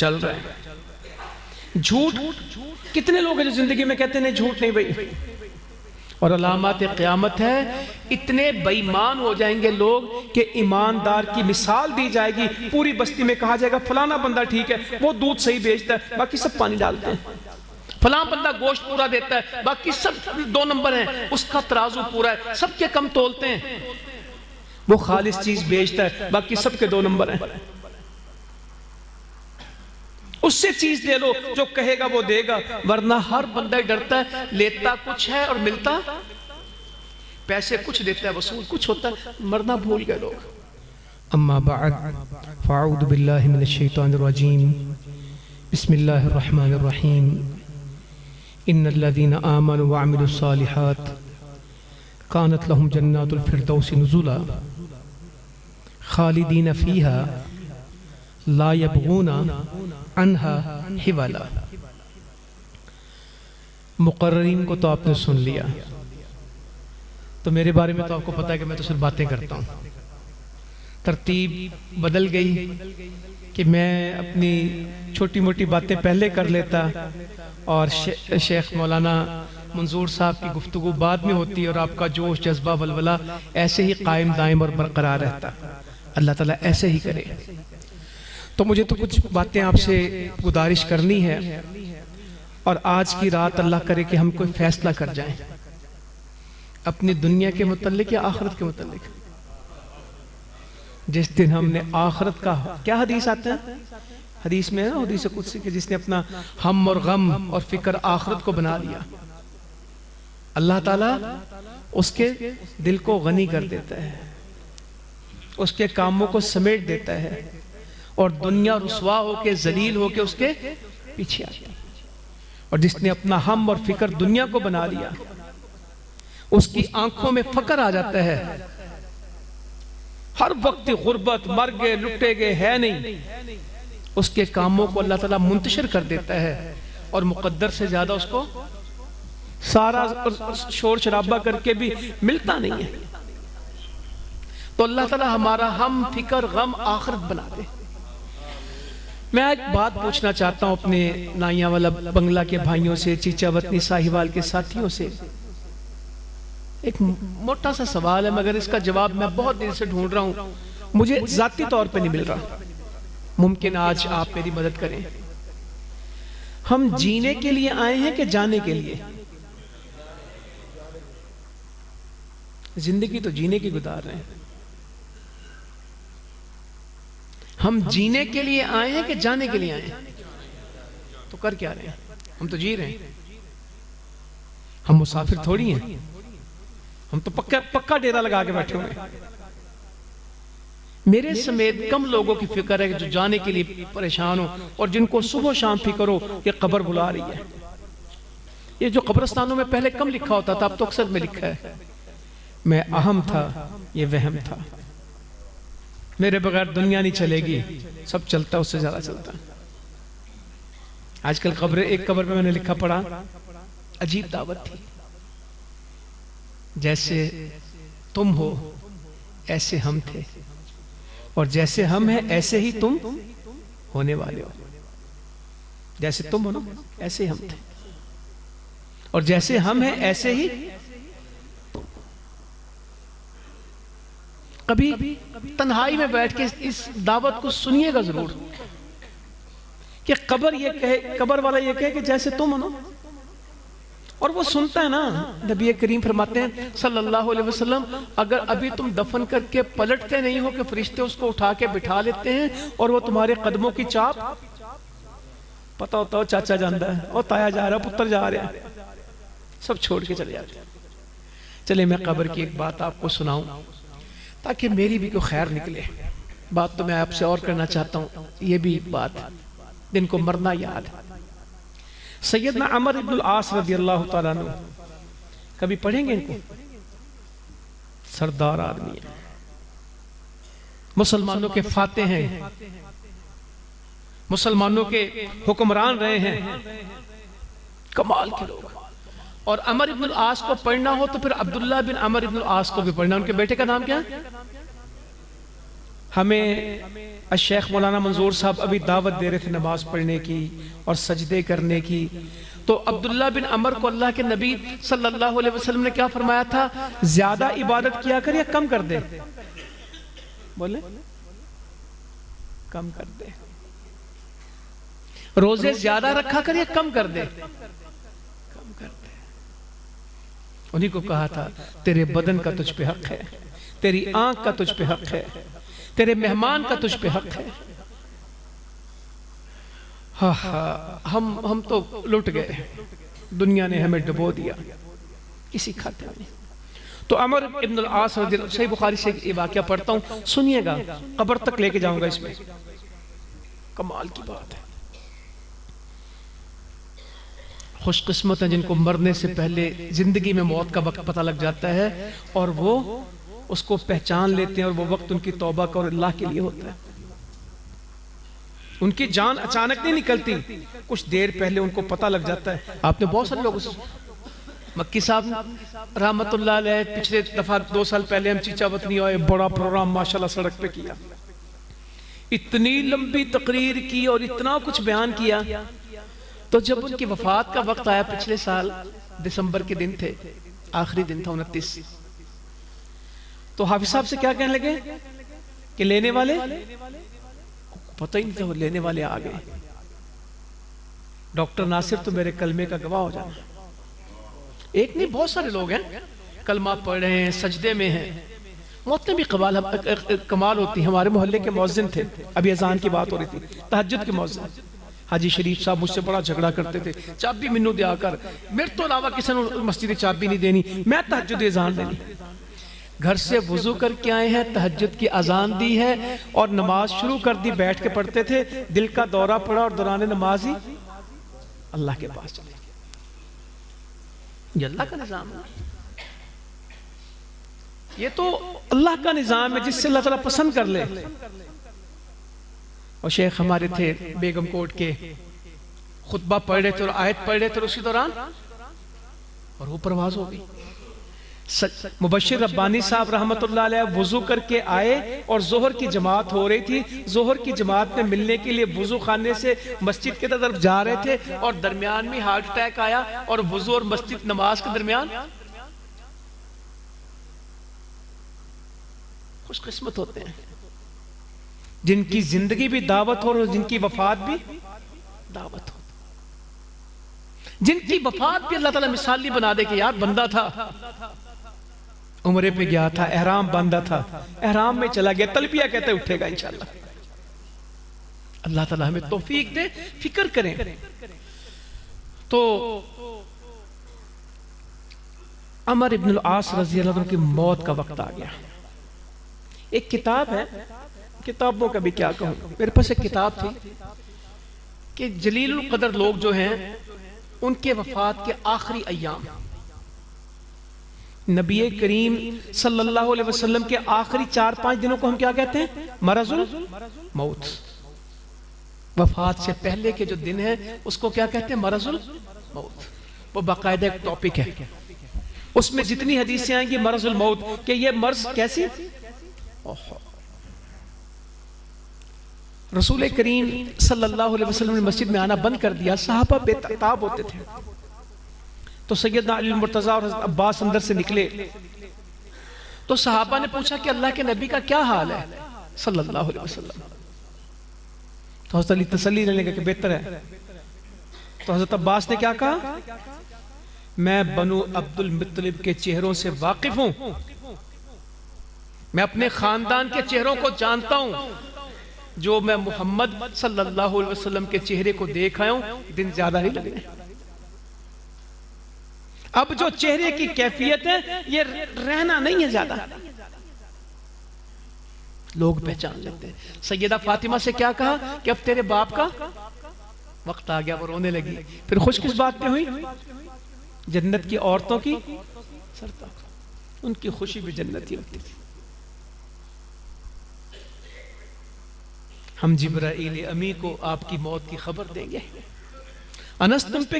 چل رہے ہیں۔ جھوٹ کتنے لوگ ہیں جو زندگی میں کہتے ہیں نہیں جھوٹ نہیں بھائی، اور علامات قیامت ہے اتنے بے ایمان ہو جائیں گے لوگ کہ ایماندار کی مثال دی جائے گی، پوری بستی میں کہا جائے گا فلانا بندہ ٹھیک ہے، وہ دودھ صحیح بیچتا ہے، باقی سب پانی ڈالتے ہیں، فلاں بندہ گوشت پورا دیتا ہے، باقی سب 2 نمبر ہیں، اس کا ترازو پورا ہے، سب کے کم تولتے ہیں، وہ خالص چیز بیچتا ہے، باقی سب کے 2 نمبر ہیں۔ اس سے چیز لے لو جو کہے گا وہ دے گا، ورنہ ہر بندہ ڈرتا ہے، لیتا کچھ ہے اور ملتا پیسے کچھ دیتا ہے، وصول کچھ ہوتا ہے، مرنا بھول گئے لوگ۔ اما بعد فاعوذ باللہ من الشیطان الرجیم، بسم اللہ الرحمن الرحیم، ان الذین آمنوا وعملوا الصالحات کانت لهم جنات الفردوس نزلا خالدین فیہا لا یبغون عنہا حوالا۔ مقررین کو تو آپ نے سن لیا، تو میرے بارے میں تو آپ کو پتا ہے کہ میں تو صرف باتیں کرتا ہوں، ترتیب بدل گئی کہ میں اپنی چھوٹی موٹی باتیں پہلے کر لیتا اور شیخ مولانا منظور صاحب کی گفتگو بعد میں ہوتی اور آپ کا جوش جذبہ ولولہ ایسے ہی قائم دائم اور برقرار رہتا۔ اللہ تعالیٰ ایسے ہی کرے۔ تو مجھے تو کچھ باتیں آپ سے گزارش کرنی ہے، اور آج کی رات اللہ کرے کہ ہم کوئی فیصلہ کر جائیں اپنی دنیا کے متعلق یا آخرت کے متعلق۔ جس دن ہم نے آخرت کا، کیا حدیث آتا ہے حدیث میں ہے، حدیث قدسی کہ جس نے اپنا ہم اور غم اور فکر آخرت کو بنا لیا، اللہ تعالیٰ اس کے دل کو غنی کر دیتا ہے، اس کے کاموں کو سمیٹ دیتا ہے، اور دنیا رسوا ہو کے ذلیل ہو کے اس کے پیچھے آتی ہے۔ اور جس نے اپنا ہم اور فکر دنیا کو بنا لیا، اس کی آنکھوں میں فقر آ جاتا ہے، ہر وقت غربت، مر گئے لٹے گئے ہے نہیں، اس کے کاموں کو اللہ تعالیٰ منتشر کر دیتا ہے، اور مقدر سے زیادہ اس کو سارا شور شرابہ کر کے بھی ملتا نہیں ہے۔ تو اللہ تعالیٰ ہمارا ہم فکر غم آخرت بنا دے۔ میں ایک بات پوچھنا چاہتا ہوں اپنے نائیاں والا بنگلہ کے بھائیوں سے، چیچا وطنی ساہیوال کے ساتھیوں سے۔ ایک موٹا سا سوال ہے، مگر اس کا جواب میں بہت دیر سے ڈھونڈ رہا ہوں، مجھے ذاتی طور پہ نہیں مل رہا، ممکن آج آپ میری مدد کریں۔ ہم جینے کے لیے آئے ہیں کہ جانے کے لیے؟ زندگی تو جینے کی گزار رہے ہیں۔ ہم جینے کے لیے آئے ہیں کہ جانے کے لیے آئے ہیں؟ تو کر کیا رہے ہیں؟ ہم تو جی رہے ہیں، ہم مسافر تھوڑی ہیں، ہم تو پکا ڈیرا لگا کے بیٹھے ہوئے ہیں۔ میرے سمیت کم لوگوں کی فکر ہے جو جانے کے لیے پریشان ہو، اور جن کو صبح و شام فکر ہو کہ قبر بلا رہی ہے۔ یہ جو قبرستانوں میں پہلے کم لکھا ہوتا تھا، اب تو اکثر میں لکھا ہے، میں اہم تھا یہ وہم تھا، میرے بغیر دنیا نہیں چلے گی، سب چلتا اس سے زیادہ چلتا۔ آج کل قبریں، ایک قبر پہ میں نے لکھا پڑھا، عجیب دعوت تھی، جیسے تم ہو ایسے ہم تھے، اور جیسے ہم ہیں ایسے ہی تم ہونے والے ہو۔ جیسے تم ہو نا ایسے ہم تھے، اور جیسے ہم ہیں ایسے ہی کبھی تنہائی میں بیٹھ کے اس دعوت کو سنیے گا ضرور، کہ قبر یہ کہے، قبر والا یہ کہے کہ جیسے تم ہو نا، اور وہ سنتا ہے نا۔ نبی کریم فرماتے ہیں صلی اللہ علیہ وسلم، اگر ابھی تم دفن کر کے پلٹتے نہیں ہو کہ فرشتے اس کو اٹھا کے بٹھا لیتے ہیں، اور وہ تمہارے قدموں کی چاپ پتہ ہوتا ہو، چاچا جاندہ ہے اور تایا جا رہا، پتر جا رہا ہے، سب چھوڑ کے چلے جاتے ہیں۔ چلے میں قبر کی ایک بات آپ کو سناؤں تاکہ میری بھی کوئی خیر نکلے۔ بات تو میں آپ سے اور کرنا چاہتا ہوں، یہ بھی ایک بات ہے جن کو مرنا یاد ہے۔ سیدنا عمر ابن العاص رضی اللہ تعالیٰ عنہ، کبھی پڑھیں گے ان کو؟ سردار آدمی ہے، مسلمانوں کے فاتح ہیں، مسلمانوں کے حکمران رہے ہیں، کمال کے لوگ۔ اور عمر ابن العاص کو پڑھنا ہو تو پھر عبداللہ بن عمر ابن العاص کو بھی پڑھنا۔ ان کے بیٹے کا نام کیا ہے؟ ہمیں الشیخ مولانا منظور صاحب ابھی دعوت دے رہے تھے نماز پڑھنے کی اور سجدے کرنے کی، تو عبداللہ بن عمر کو اللہ کے نبی صلی اللہ علیہ وسلم نے کیا فرمایا تھا؟ زیادہ عبادت کیا کر یا کم کر دے؟ بولے کم کر دے۔ روزے زیادہ رکھا کر یا کم کر دے؟ کم کر دے۔ انہی کو کہا تھا تیرے بدن کا تجھ پہ حق ہے، تیری آنکھ کا تجھ پہ حق ہے، تیرے مہمان کا تجھ پہ حق ہے۔ ہم تو لٹ گئے، دنیا نے ہمیں ڈبو دیا، کسی کھاتے نہیں۔ تو عمر ابن العاص رضی اللہ، صحیح بخاری سے یہ واقعہ پڑھتا ہوں، سنیے گا، قبر تک لے کے جاؤں گا اس میں، کمال کی بات ہے۔ خوش قسمت ہیں جن کو مرنے سے پہلے زندگی میں موت کا وقت پتہ لگ جاتا ہے اور وہ اس کو پہچان لیتے ہیں، اور وہ وقت ان کی توبہ کا اور اللہ کے لیے ہوتا ہے۔ ان کی جان اچانک نہیں نکلتی، کچھ دیر پہلے ان کو پتہ لگ جاتا ہے۔ آپ نے بہت سارے لوگ، مکی صاحب رحمت اللہ علیہ پچھلے دفعہ 2 سال پہلے ہم چیچا وطنی ہوئے، بڑا پروگرام ماشاءاللہ سڑک پہ کیا، اتنی لمبی تقریر کی اور اتنا کچھ بیان کیا۔ تو جب ان کی وفات کا وقت آیا پچھلے سال دسمبر کے دن تھے، آخری دن تھا 29، تو حافظ صاحب سے کیا کہنے لگے کہ لینے والے، پتہ ہی نہیں تھا وہ لینے والے آ گئے۔ ڈاکٹر ناصر تو میرے کلمے کا گواہ ہو جانا، ایک نہیں بہت سارے لوگ ہیں کلمہ پڑھ رہے ہیں، سجدے میں ہیں۔ موت میں بھی کمال ہوتی ہے۔ ہمارے محلے کے مؤذن تھے، ابھی اذان کی بات ہو رہی تھی، تہجد کے مؤذن حاجی شریف صاحب مجھ سے بڑا جھگڑا کرتے تھے، چابی منو دیا کر، میرے تو علاوہ کسی نے مسجد چابی نہیں دینی، میں تہجد اذان دینی۔ گھر سے وضو کر کے آئے ہیں، تہجد کی اذان دی ہے اور نماز شروع کر دی، بیٹھ کے پڑھتے تھے، دل کا دورہ پڑا اور دوران نماز ہی اللہ کے پاس چلے گئے۔ یہ اللہ کا نظام ہے، یہ تو اللہ کا نظام ہے جس سے اللہ تعالیٰ پسند کر لے۔ اور شیخ ہمارے تھے بیگم کوٹ کے، خطبہ پڑھ رہے تھے اور آیت پڑھ رہے تھے، اسی دوران اور وہ پرواز ہو گئی۔ مبشر ربانی صاحب رحمت اللہ علیہ وضو کر کے آئے اور ظہر کی جماعت ہو رہی تھی، ظہر کی جماعت میں ملنے کے لیے وضو خانے سے مسجد کے طرف جا رہے تھے اور درمیان میں ہارٹ اٹیک آیا اور وضو اور مسجد نماز کے درمیان۔ خوش قسمت ہوتے ہیں جن کی زندگی بھی دعوت ہو اور جن کی وفات بھی دعوت ہو، جن کی وفات بھی اللہ تعالیٰ مثالی بنا دے کہ یار بندہ تھا، عمرے پہ گیا تھا، احرام باندھا تھا، احرام میں چلا گیا، تلبیہ کہتے اٹھے گا انشاءاللہ۔ اللہ تعالیٰ ہمیں توفیق دے، فکر کریں۔ تو عمر ابن العاص رضی اللہ عنہ کی موت کا وقت آ گیا۔ ایک کتاب ہے، کتابوں کا بھی کیا کہوں، میرے پاس ایک کتاب تھی کہ جلیل القدر لوگ جو ہیں ان کے وفات کے آخری ایام، نبی کریم صلی اللہ علیہ وسلم کے آخری 4-5 دنوں کو ہم کیا کہتے ہیں؟ مرض الموت۔ وفات سے پہلے کے جو دن ہے اس کو کیا کہتے ہیں؟ مرض الموت۔ وہ باقاعدہ ایک ٹاپک ہے، اس میں جتنی حدیثیں آئیں گی مرض الموت، کہ یہ مرض کیسی؟ رسول کریم صلی اللہ علیہ وسلم نے مسجد میں آنا بند کر دیا، صحابہ بے تاب ہوتے تھے، تو سیدنا علی المرتضی اور حضرت عباس اندر سے نکلے، تو صحابہ نے پوچھا کہ اللہ کے نبی کا کیا حال ہے صلی اللہ علیہ وسلم؟ تو حضرت علی تسلی لینے کا کہ بہتر ہے۔ تو حضرت عباس نے کیا کہا؟ میں بنو عبد المطلب کے چہروں سے واقف ہوں، میں اپنے خاندان کے چہروں کو جانتا ہوں، جو میں محمد صلی اللہ علیہ وسلم کے چہرے کو دیکھ آیا ہوں، دن زیادہ نہیں لگے۔ اب جو چہرے کی کیفیت ہے یہ رہنا نہیں ہے زیادہ، لوگ پہچان لیتے ہیں۔ سیدہ فاطمہ سے کیا کہا کہ اب تیرے باپ کا وقت آ گیا، وہ رونے لگی۔ پھر خوش کس بات پہ ہوئی؟ جنت کی عورتوں کی سرتاج، ان کی خوشی بھی جنتی ہوتی تھی۔ ہم جبرائیل امی کو آپ کی موت کی خبر دیں گے۔ انس تم پہ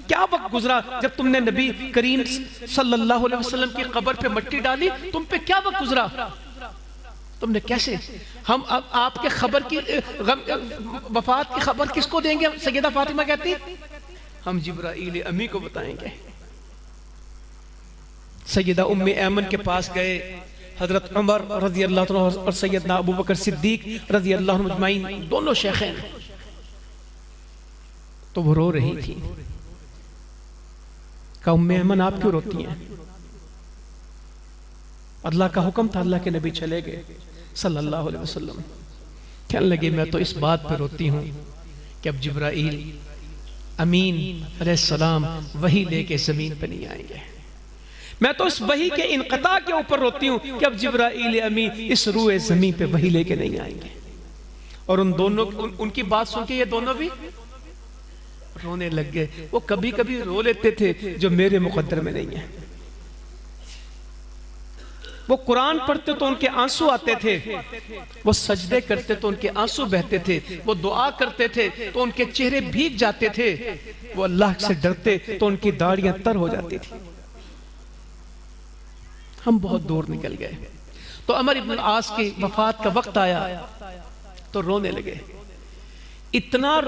کیا وقت گزرا جب تم نے نبی کریم صلی اللہ علیہ وسلم کی قبر پہ مٹی ڈالی؟ تم پہ کیا وقت گزرا؟ تم نے کیسے؟ ہم اب آپ کے خبر کی وفات کی خبر کس کو دیں گے؟ سیدہ فاطمہ کہتی ہم جبرائیل امی کو بتائیں گے۔ سیدہ ام ایمن کے پاس گئے، حضرت عمر رضی اللہ عنہ اور سیدنا ابو بکر صدیق رضی اللہ عنہ مجمعین، دونوں شیخین، تو وہ رو رہی تھی۔ کہا ام ایمن آپ کیوں روتی ہیں؟ اللہ کا حکم تھا، اللہ کے نبی چلے گئے صلی اللہ علیہ وسلم۔ کہنے لگے میں تو اس بات پہ روتی ہوں کہ اب جبرائیل امین علیہ السلام وحی لے کے زمین پہ نہیں آئیں گے۔ میں تو اس وحی کے انقطاع کے اوپر روتی ہوں کہ اب جبرائیل امین اس روئے زمین پہ وحی لے کے نہیں آئیں گے۔ اور ان دونوں ان کی بات سن کے یہ دونوں بھی رونے لگ گئے۔ وہ کبھی کبھی رو لیتے تھے جو میرے مقدر میں نہیں ہے۔ وہ قرآن پڑھتے تو ان کے آنسو آتے تھے، وہ سجدے کرتے تو ان کے آنسو بہتے تھے، وہ دعا کرتے تھے تو ان کے چہرے بھیگ جاتے تھے، وہ اللہ سے ڈرتے تو ان کی داڑیاں تر ہو جاتی تھی۔ ہم بہت دور نکل گئے تو عمر ابن العاص کی وفات کا وقت آیا تو رونے لگے۔ اتنا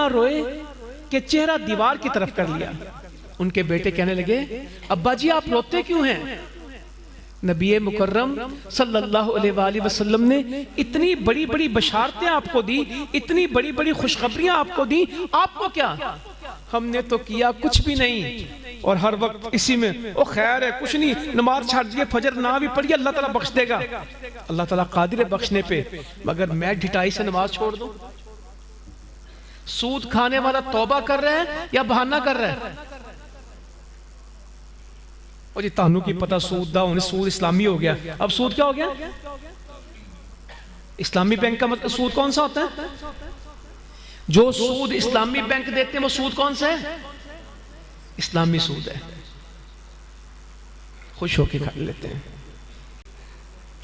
روئے کہ چہرہ دیوار کی طرف کر لیا۔ ان کے بیٹے کہنے لگے ابا جی آپ روتے کیوں ہیں؟ نبی مکرم صلی اللہ علیہ وآلہ وسلم نے اتنی بڑی بڑی بشارتیں آپ کو دی، اتنی بڑی بڑی خوشخبریاں آپ کو دی، آپ کو کیا؟ ہم نے تو کیا کچھ بھی نہیں، اور ہر وقت اسی میں او خیر ہے کچھ نہیں، نماز چھاڑ دیے، فجر نہ بھی پڑھیے، اللہ تعالیٰ بخش دے گا۔ اللہ تعالیٰ قادر ہے بخشنے پہ، مگر میں ڈھٹائی سے نماز چھوڑ دوں؟ سود کھانے والا توبہ کر رہا ہے یا بہانہ کر رہا ہے؟ اور جی تانوں کی پتہ سود دا انہیں سود اسلامی ہو گیا۔ اب سود کیا ہو گیا؟ اسلامی بینک کا مطلب سود کون سا ہوتا ہے؟ جو سود اسلامی بینک دیتے ہیں وہ سود کون سا ہے؟ اسلامی سود ہے۔ خوش ہو کے کھا لیتے ہیں،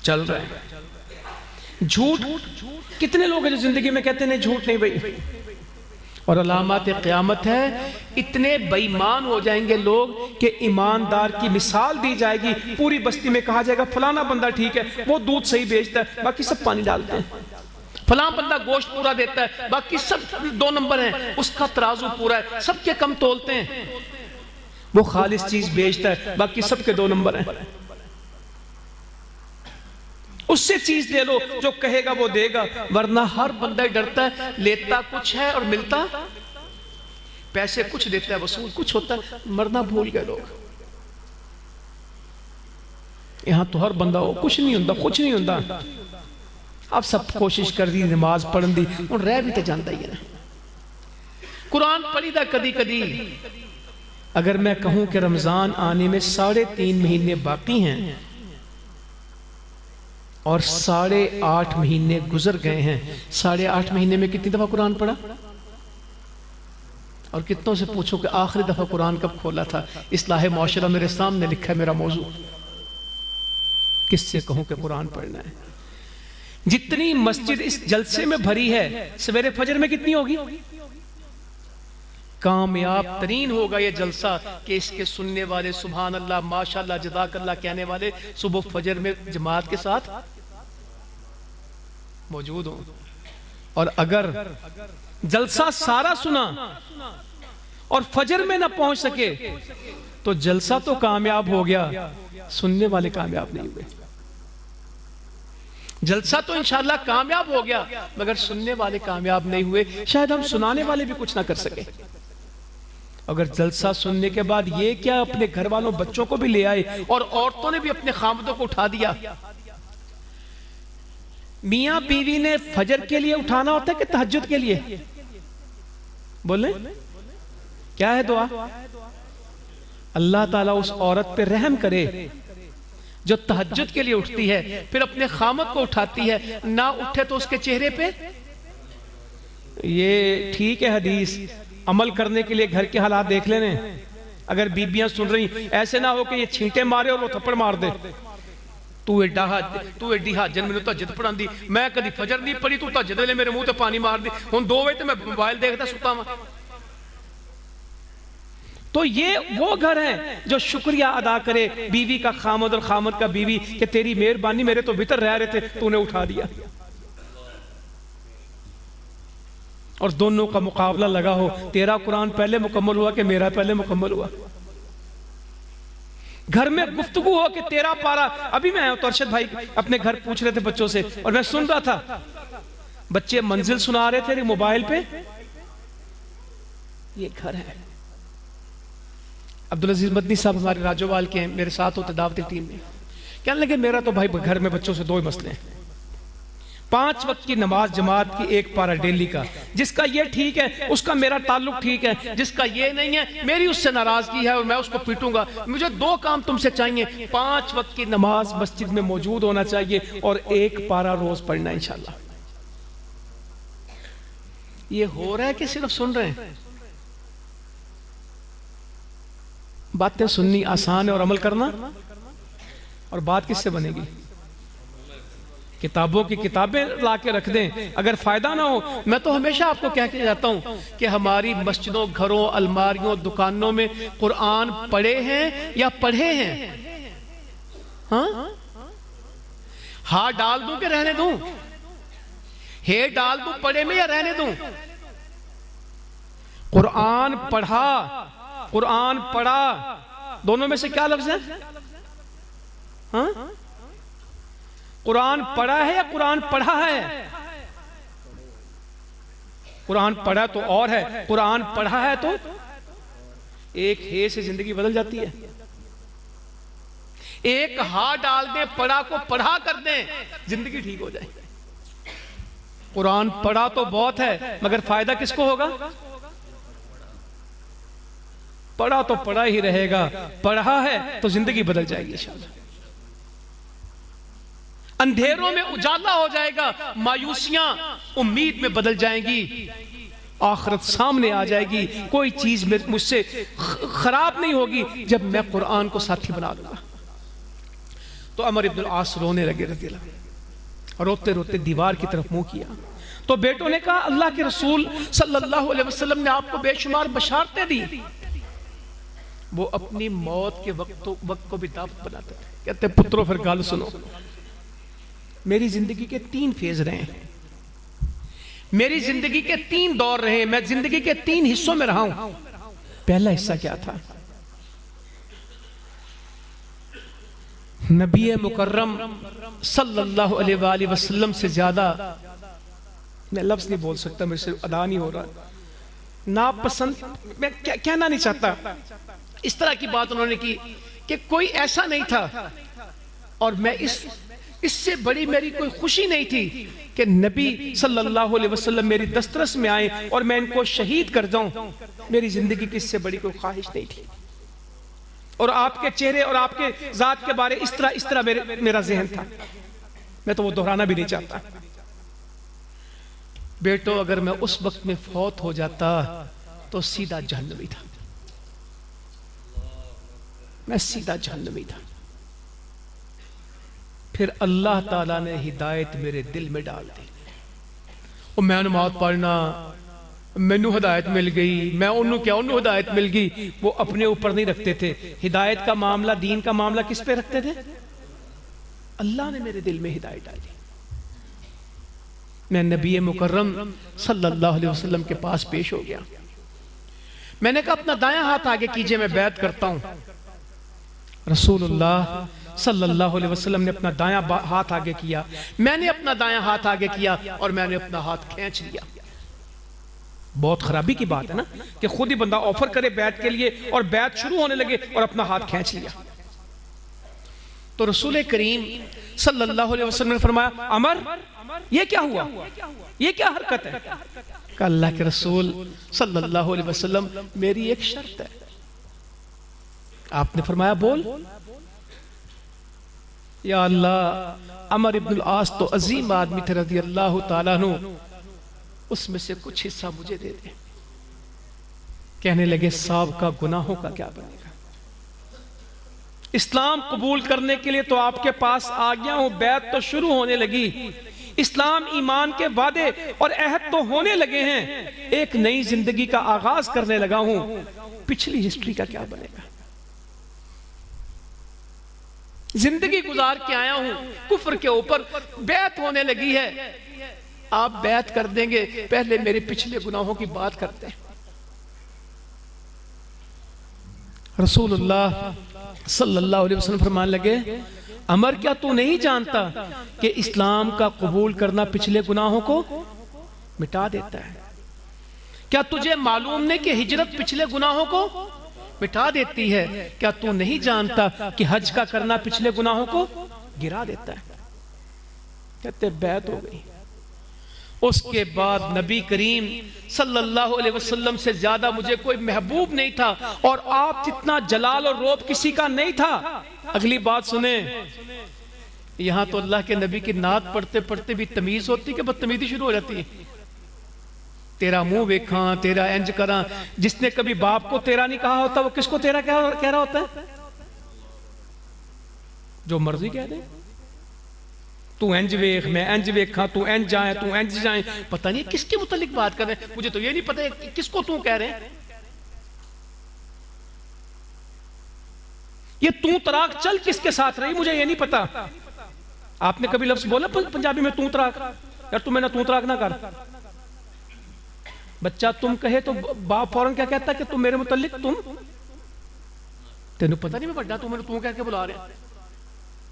چل رہا ہے۔ جھوٹ، کتنے لوگ ہیں جو زندگی میں کہتے ہیں نہیں جھوٹ نہیں بھائی، اور علامات قیامت ہے اتنے بے ایمان ہو جائیں گے لوگ کہ ایماندار کی مثال دی جائے گی، پوری بستی میں کہا جائے گا فلانا بندہ ٹھیک ہے، وہ دودھ صحیح بیچتا ہے، باقی سب پانی ڈالتے ہیں، فلاں بندہ گوشت پورا دیتا ہے، باقی سب 2 نمبر ہیں، اس کا ترازو پورا ہے، سب کے کم تولتے ہیں، وہ خالص چیز بیچتا ہے، باقی سب کے 2 نمبر ہیں۔ اس سے چیز لے لو جو کہے گا وہ دے گا، ورنہ ہر بندہ ڈرتا ہے، لیتا کچھ ہے اور ملتا پیسے کچھ دیتا ہے، وصول کچھ ہوتا ہے، مرنا بھول گئے لوگ۔ یہاں تو ہر بندہ ہو کچھ نہیں ہوتا، کچھ نہیں ہوتا۔ اب سب کوشش کر دی، نماز پڑھن دی، ان رہ بھی تو جانتا ہی ہے۔ قرآن پڑھی دا کدی کدی۔ اگر میں کہوں کہ رمضان آنے میں 3.5 مہینے باقی ہیں اور 8.5 مہینے گزر گئے ہیں، 8.5 مہینے میں کتنی دفعہ قرآن پڑھا؟ اور کتنوں سے پوچھو کہ آخری دفعہ قرآن کب کھولا تھا؟ اصلاح معاشرہ میرے سامنے لکھا ہے میرا موضوع، کس سے کہوں کہ قرآن پڑھنا ہے؟ جتنی مسجد اس جلسے میں بھری ہے، سویرے فجر میں کتنی ہوگی؟ کامیاب ترین ہوگا یہ جلسہ کہ اس کے سننے والے سبحان اللہ ماشاءاللہ جزاک اللہ کہنے والے صبح فجر میں جماعت کے ساتھ موجود ہوں۔ اور اگر جلسہ سارا سنا اور فجر میں نہ پہنچ سکے تو جلسہ تو کامیاب ہو گیا، سننے والے کامیاب نہیں ہوئے۔ جلسہ تو انشاءاللہ کامیاب ہو گیا مگر سننے والے کامیاب نہیں ہوئے، شاید ہم سنانے والے بھی کچھ نہ کر سکے۔ اگر جلسہ سننے کے بعد یہ کیا اپنے گھر والوں بچوں کو بھی لے آئے اور عورتوں نے بھی اپنے خامدوں کو اٹھا دیا۔ میاں بیوی نے فجر کے لیے اٹھانا ہوتا ہے کہ تہجد کے لیے؟ بولیں کیا ہے دعا؟ اللہ تعالیٰ اس عورت پہ رحم کرے جو تہجد کے لیے اٹھتی ہے، پھر اپنے خامد کو اٹھاتی ہے، نہ اٹھے تو اس کے چہرے پہ۔ یہ ٹھیک ہے حدیث، عمل کرنے کے لیے گھر کے حالات دیکھ لینے۔ اگر بیبیاں سن رہی ایسے نہ ہو کہ یہ چھینٹے مارے اور وہ تھپڑ مار دے، تو ایڈی حاجن میں نے تہجد پڑھان دی، میں کدی فجر نہیں پڑھی، تو تہجد لے میرے منہ تے پانی مار دی، ہن 2 بجے تے میں موبائل دیکھتا ستا ہوں۔ تو یہ وہ گھر ہیں جو شکریہ ادا کرے بیوی کا خامد اور خامد کا بیوی کہ تیری مہربانی، میرے تو بھیتر رہ رہے تھے، تو نے اٹھا دیا. اور دونوں کا مقابلہ لگا ہو، تیرا قرآن پہلے مکمل ہوا کہ میرا پہلے مکمل ہوا. گھر میں گفتگو ہو کہ تیرا پارا. ابھی میں آیا تو ارشد بھائی اپنے گھر پوچھ رہے تھے بچوں سے، اور میں سن رہا تھا بچے منزل سنا رہے تھے موبائل پہ. یہ گھر ہے. عبدالعزیز مدنی صاحب ہمارے راجوال کے ہیں، میرے ساتھ ہوتے دعوتی ٹیم میں. کہنے لگے میرا تو بھائی گھر میں بچوں سے 2 ہی مسئلے ہیں. 5 وقت کی نماز جماعت کی 1 پارا ڈیلی کا، جس کا یہ ٹھیک ہے اس کا میرا تعلق ٹھیک ہے، جس کا یہ نہیں ہے میری اس سے ناراضگی ہے اور میں اس کو پیٹوں گا. مجھے 2 کام تم سے چاہیے، 5 وقت کی نماز مسجد میں موجود ہونا چاہیے اور 1 پارا روز پڑھنا انشاءاللہ. یہ ہو رہا ہے کہ صرف سن رہے ہیں؟ باتیں سننی آسان ہے اور عمل کرنا، اور بات کس سے بنے گی؟ کتابوں کی کتابیں لا کے رکھ دیں، اگر فائدہ نہ ہو. میں تو ہمیشہ آپ کو کہہ کے جاتا ہوں کہ ہماری مسجدوں، گھروں، الماریوں، دکانوں میں قرآن پڑھے ہیں یا پڑھے ہیں؟ ہاں، ہاں ڈال دوں کہ رہنے دوں؟ ہے ڈال دوں پڑھے میں یا رہنے دوں؟ قرآن پڑھا، قرآن پڑھا، دونوں میں سے کیا لفظ ہے؟ ہاں، قرآن پڑھا ہے یا قرآن پڑھا ہے؟ قرآن پڑھا تو اور ہے، قرآن پڑھا ہے تو ایک ہے سے زندگی بدل جاتی ہے. ایک ہاں ڈال دیں، پڑھا کو پڑھا کر دیں، زندگی ٹھیک ہو جائے. قرآن پڑھا تو بہت ہے مگر فائدہ کس کو ہوگا؟ پڑھا تو پڑھا ہی رہے گا، پڑھا ہے تو زندگی بدل جائے گی انشاءاللہ. اندھیروں میں اجالا ہو جائے گا، مایوسیاں امید میں بدل جائیں گی، آخرت سامنے آ جائے گی. کوئی چیز مجھ سے خراب نہیں ہوگی جب میں قرآن کو ساتھی بنا لوں گا. تو عمر ابن العاص رونے لگے رضی اللہ عنہ، روتے روتے دیوار کی طرف منہ کیا. تو بیٹوں نے کہا اللہ کے رسول صلی اللہ علیہ وسلم نے آپ کو بے شمار بشارتیں دی. وہ اپنی موت کے وقت کو بھی دعوت بناتے تھے. کہتے پتروں پھر گال سنو، میری زندگی کے 3 فیز رہے ہیں، میری زندگی کے 3 دور رہے ہیں، میں زندگی کے 3 حصوں میں رہا ہوں. پہلا حصہ کیا تھا؟ نبی مکرم صلی اللہ علیہ وآلہ وسلم سے زیادہ میں لفظ نہیں بول سکتا، میرے سے ادا نہیں ہو رہا، ناپسند میں کہنا نہیں چاہتا. اس طرح کی بات انہوں نے کی کہ کوئی ایسا نہیں تھا، اور میں اس سے بڑی میری کوئی خوشی نہیں تھی کہ نبی صلی اللہ علیہ وسلم میری دسترس میں آئے اور میں ان کو شہید کر جاؤں. میری زندگی کی اس سے بڑی کوئی خواہش نہیں تھی. اور آپ کے چہرے اور آپ کے ذات کے بارے اس طرح میرا ذہن تھا، میں تو وہ دہرانا بھی نہیں چاہتا. بیٹو اگر میں اس وقت میں فوت ہو جاتا تو سیدھا جہنمی تھا، میں سیدھا جہنمی تھا. پھر اللہ تعالیٰ نے ہدایت میرے دل میں ڈال دی، اور میں نماز پڑھنا، مینو ہدایت مل گئی، میں انہوں ہدایت مل گئی. وہ اپنے اوپر نہیں رکھتے تھے ہدایت کا معاملہ، دین کا معاملہ کس پہ رکھتے تھے؟ اللہ نے میرے دل میں ہدایت ڈالی. میں نبی مکرم صلی اللہ علیہ وسلم کے پاس پیش ہو گیا. میں نے کہا اپنا دایاں ہاتھ آگے کیجئے، میں بیعت کرتا ہوں. رسول اللہ صلی اللہ علیہ وسلم نے اپنا دایاں ہاتھ آگے کیا، میں نے اپنا دایاں ہاتھ آگے کیا، اور میں نے اپنا ہاتھ کھینچ لیا. بہت خرابی کی بات ہے نا کہ خود ہی بندہ آفر کرے بیعت کے لیے اور بیعت شروع ہونے لگے اور اپنا ہاتھ کھینچ لیا. تو رسول کریم صلی اللہ علیہ وسلم نے فرمایا عمر یہ کیا ہوا، یہ کیا حرکت ہے؟ کہ اللہ کے رسول صلی اللہ علیہ وسلم میری ایک شرط ہے. آپ نے فرمایا بول. یا اللہ، عمر ابن العاص تو عظیم آدمی تھے رضی اللہ تعالیٰ عنہ، اس میں سے کچھ حصہ مجھے دے دے. کہنے لگے صاحب کا گناہوں کا کیا بنے گا؟ اسلام قبول کرنے کے لیے تو آپ کے پاس آ گیا ہوں، بیعت تو شروع ہونے لگی. اسلام ایمان کے وعدے اور عہد تو ہونے لگے ہیں، ایک نئی زندگی کا آغاز کرنے لگا ہوں، پچھلی ہسٹری کا کیا بنے گا؟ زندگی گزار کے آیا ہوں، کفر کے اوپر بیعت ہونے لگی ہے، آپ بیعت کر دیں گے، پہلے میرے پچھلے گناہوں کی بات کرتے ہیں۔ رسول اللہ صلی اللہ علیہ وسلم فرمان لگے، عمر کیا تو نہیں جانتا کہ اسلام کا قبول کرنا پچھلے گناہوں کو مٹا دیتا ہے؟ کیا تجھے معلوم نہیں کہ ہجرت پچھلے گناہوں کو مٹا دیتی ہے؟ کیا تو نہیں جانتا کہ حج کا کرنا پچھلے گناہوں کو گرا دیتا ہے؟ کہتے بیعت ہو گئی۔ اس کے بعد نبی کریم صلی اللہ علیہ وسلم سے زیادہ مجھے کوئی محبوب نہیں تھا، اور آپ جتنا جلال اور روب کسی کا نہیں تھا۔ اگلی بات سنیں، یہاں تو اللہ کے نبی کی نعت پڑھتے پڑھتے بھی تمیز ہوتی کہ بدتمیزی شروع ہو جاتی ہے۔ تیرا منہ ویکھاں، تیرا انج کراں۔ جس نے کبھی باپ کو تیرا نہیں کہا ہوتا وہ کس کو تیرا کہہ رہا ہوتا ہے؟ جو مرضی کہہ دے، تو انج ویکھ، میں انج ویکھاں، تو انج جائیں، تو انج جائیں، پتہ نہیں کس کے متعلق بات کر رہے ہیں، مجھے تو یہ نہیں پتہ کس کو تو کہہ رہے ہیں۔ یہ تو تراک چل کس کے ساتھ رہی مجھے یہ نہیں پتا۔ آپ نے کبھی لفظ بولا پنجابی میں تو تراک؟ یار تم میں نہ تو تراک نہ کر۔ بچہ تم کہے تو باپ فوراں کیا کہتا ہے کہ تم میرے متعلق تم، تینوں پتہ نہیں میں بڑا تو میرے تو کہہ کے بلا رہے ہیں،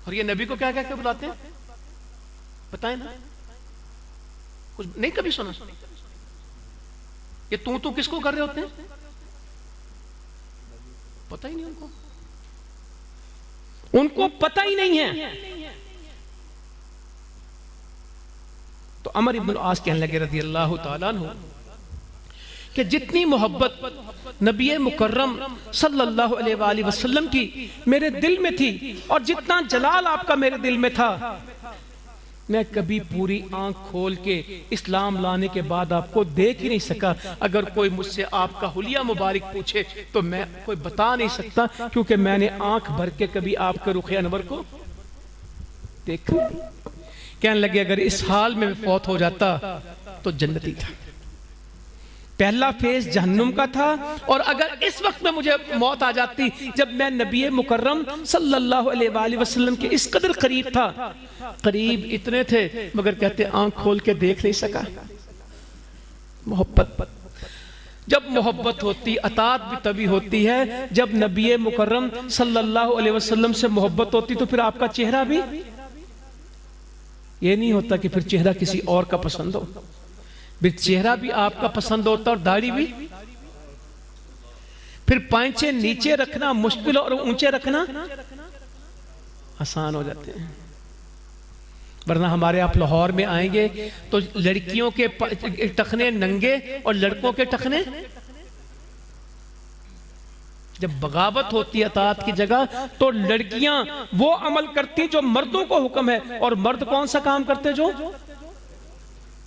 اور یہ نبی کو کیا کہہ کے بلاتے ہیں بتائیں نا؟ کچھ نہیں کبھی سنا؟ یہ تو کس کو کر رہے ہوتے ہیں؟ پتہ ہی نہیں ان کو پتہ ہی نہیں ہے۔ تو عمر ابن العاص کہنے لگے رضی اللہ تعالیٰ عنہ کہ جتنی محبت نبی مکرم صلی اللہ علیہ وآلہ وسلم کی میرے دل میں تھی، اور جتنا جلال آپ کا میرے دل میں تھا، میں کبھی پوری آنکھ کھول کے اسلام لانے کے بعد آپ کو دیکھ ہی نہیں سکا۔ اگر کوئی مجھ سے آپ کا حلیہ مبارک پوچھے تو میں کوئی بتا نہیں سکتا، کیونکہ میں نے آنکھ بھر کے کبھی آپ کے رخ انور کو دیکھا۔ کہنے لگے اگر اس حال میں فوت ہو جاتا تو جنتی تھا۔ پہلا فیز جہنم کا تھا، اور اگر اس وقت میں مجھے موت آ جاتی جب میں نبی مکرم صلی اللہ علیہ وآلہ وسلم کے اس قدر قریب تھا، قریب اتنے تھے مگر کہتے آنکھ کھول کے دیکھ نہیں سکا۔ محبت، جب محبت ہوتی اطاعت بھی تبھی ہوتی ہے جب نبی مکرم صلی اللہ علیہ وسلم سے محبت ہوتی، تو پھر آپ کا چہرہ بھی یہ نہیں ہوتا کہ پھر چہرہ کسی اور کا پسند ہو، پھر چہرہ بھی آپ کا پسند ہوتا اور داڑھی بھی۔ پھر پائنچے نیچے رکھنا مشکل اور اونچے رکھنا آسان ہو جاتے ہیں۔ ورنہ ہمارے آپ لاہور میں آئیں گے تو لڑکیوں کے ٹخنے ننگے اور لڑکوں کے ٹخنے، جب بغاوت ہوتی ہے اطاعت کی جگہ تو لڑکیاں وہ عمل کرتی جو مردوں کو حکم ہے، اور مرد کون سا کام کرتے جو